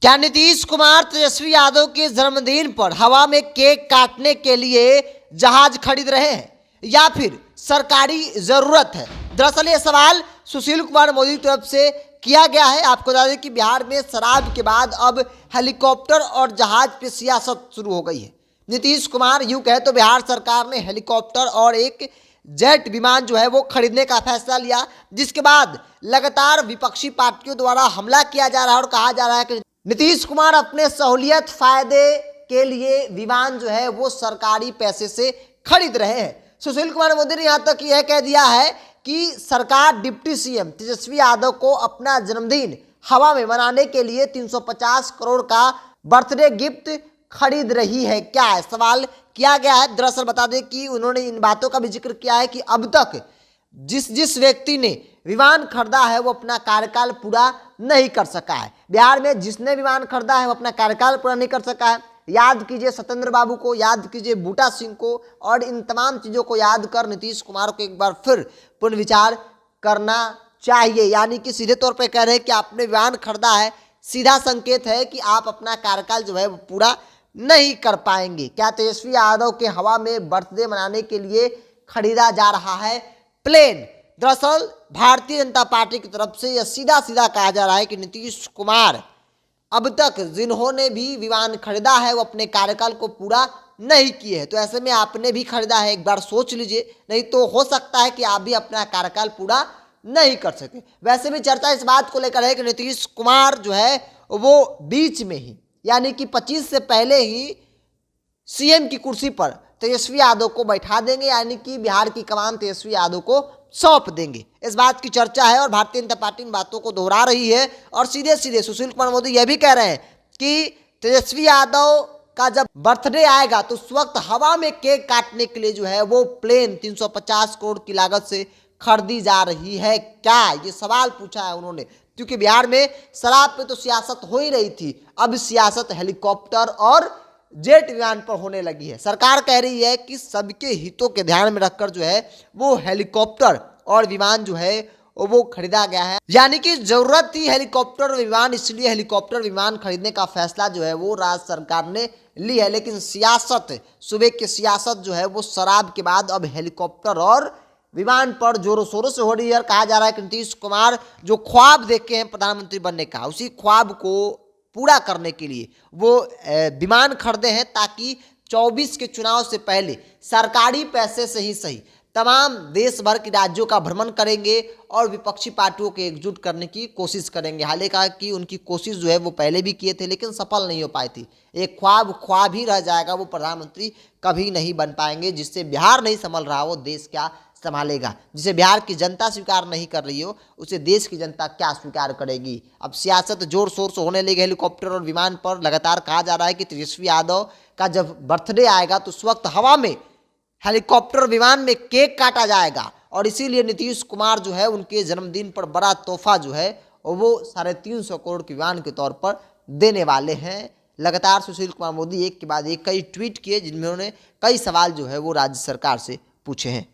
क्या नीतीश कुमार तेजस्वी यादव के जन्मदिन पर हवा में केक काटने के लिए जहाज खरीद रहे हैं या फिर सरकारी जरूरत है? दरअसल ये सवाल सुशील कुमार मोदी की तरफ से किया गया है। आपको बता दें कि बिहार में शराब के बाद अब हेलीकॉप्टर और जहाज पे सियासत शुरू हो गई है। नीतीश कुमार यूं कहे तो बिहार सरकार ने हेलीकॉप्टर और एक जेट विमान जो है वो खरीदने का फैसला लिया, जिसके बाद लगातार विपक्षी पार्टियों द्वारा हमला किया जा रहा है और कहा जा रहा है कि नीतीश कुमार अपने सहूलियत फायदे के लिए विमान जो है वो सरकारी पैसे से खरीद रहे हैं। सुशील कुमार मोदी ने यहां तक यह कह दिया है कि सरकार डिप्टी सीएम तेजस्वी यादव को अपना जन्मदिन हवा में मनाने के लिए 350 करोड़ का बर्थडे गिफ्ट खरीद रही है। क्या है सवाल किया गया है। दरअसल बता दें कि उन्होंने इन बातों का भी जिक्र किया है कि अब तक जिस व्यक्ति ने विमान खरीदा है वो अपना कार्यकाल पूरा नहीं कर सका है। बिहार में जिसने विमान खरीदा है वो अपना कार्यकाल पूरा नहीं कर सका है। याद कीजिए सत्येंद्र बाबू को, याद कीजिए बूटा सिंह को, और इन तमाम चीज़ों को याद कर नीतीश कुमार को एक बार फिर पुनर्विचार करना चाहिए। यानी कि सीधे तौर पर कह रहे हैं कि आपने विमान खरीदा है, सीधा संकेत है कि आप अपना कार्यकाल जो है वो पूरा नहीं कर पाएंगे। क्या तेजस्वी यादव के हवा में बर्थडे मनाने के लिए खरीदा जा रहा है प्लेन? दरअसल भारतीय जनता पार्टी की तरफ से यह सीधा सीधा कहा जा रहा है कि नीतीश कुमार अब तक जिन्होंने भी विमान खरीदा है वो अपने कार्यकाल को पूरा नहीं किए हैं। तो ऐसे में आपने भी खरीदा है, एक बार सोच लीजिए, नहीं तो हो सकता है कि आप भी अपना कार्यकाल पूरा नहीं कर सके। वैसे भी चर्चा इस बात को लेकर है कि नीतीश कुमार जो है वो बीच में ही यानी कि 25 से पहले ही सीएम की कुर्सी पर तेजस्वी यादव को बैठा देंगे, यानी कि बिहार की कमान तेजस्वी यादव को सौंप देंगे। इस बात की चर्चा है और भारतीय जनता पार्टी इन बातों को दोहरा रही है। और सीधे सीधे सुशील कुमार मोदी यह भी कह रहे हैं कि तेजस्वी यादव का जब बर्थडे आएगा तो उस वक्त हवा में केक काटने के लिए जो है वो प्लेन 350 करोड़ की लागत से खरीदी जा रही है। क्या ये सवाल पूछा है उन्होंने, क्योंकि बिहार में शराब पे तो सियासत हो ही रही थी, अब सियासत हेलीकॉप्टर और जेट विमान पर होने लगी है। सरकार कह रही है कि सबके हितों के ध्यान में रखकर जो है वो हेलीकॉप्टर और विमान जो है वो खरीदा गया है। यानी कि जरूरत थी हेलीकॉप्टर विमान, इसलिए हेलीकॉप्टर विमान खरीदने का फैसला जो है वो राज्य सरकार ने ली है। लेकिन सियासत, सुबह की सियासत जो है वो शराब के बाद अब हेलीकॉप्टर और विमान पर जोरों शोरों से हो रही है। कहा जा रहा है कि नीतीश कुमार जो ख्वाब देखे हैं प्रधानमंत्री बनने का, उसी ख्वाब को पूरा करने के लिए वो विमान खरीदे हैं, ताकि 24 के चुनाव से पहले सरकारी पैसे से ही सही तमाम देश भर के राज्यों का भ्रमण करेंगे और विपक्षी पार्टियों को एकजुट करने की कोशिश करेंगे। हालांकि उनकी कोशिश जो है वो पहले भी किए थे लेकिन सफल नहीं हो पाई थी। एक ख्वाब ही रह जाएगा, वो प्रधानमंत्री कभी नहीं बन पाएंगे। जिससे बिहार नहीं संभल रहा वो देश क्या संभालेगा? जिसे बिहार की जनता स्वीकार नहीं कर रही हो उसे देश की जनता क्या स्वीकार करेगी? अब सियासत जोर शोर से होने लगी हेलीकॉप्टर और विमान पर। लगातार कहा जा रहा है कि तेजस्वी यादव का जब बर्थडे आएगा तो उस वक्त हवा में हेलीकॉप्टर विमान में केक काटा जाएगा, और इसीलिए नीतीश कुमार जो है उनके जन्मदिन पर बड़ा तोहफा जो है वो 350 करोड़ के विमान के तौर पर देने वाले हैं। लगातार सुशील कुमार मोदी एक के बाद एक कई ट्वीट किए जिनमें उन्होंने कई सवाल जो है वो राज्य सरकार से पूछे हैं।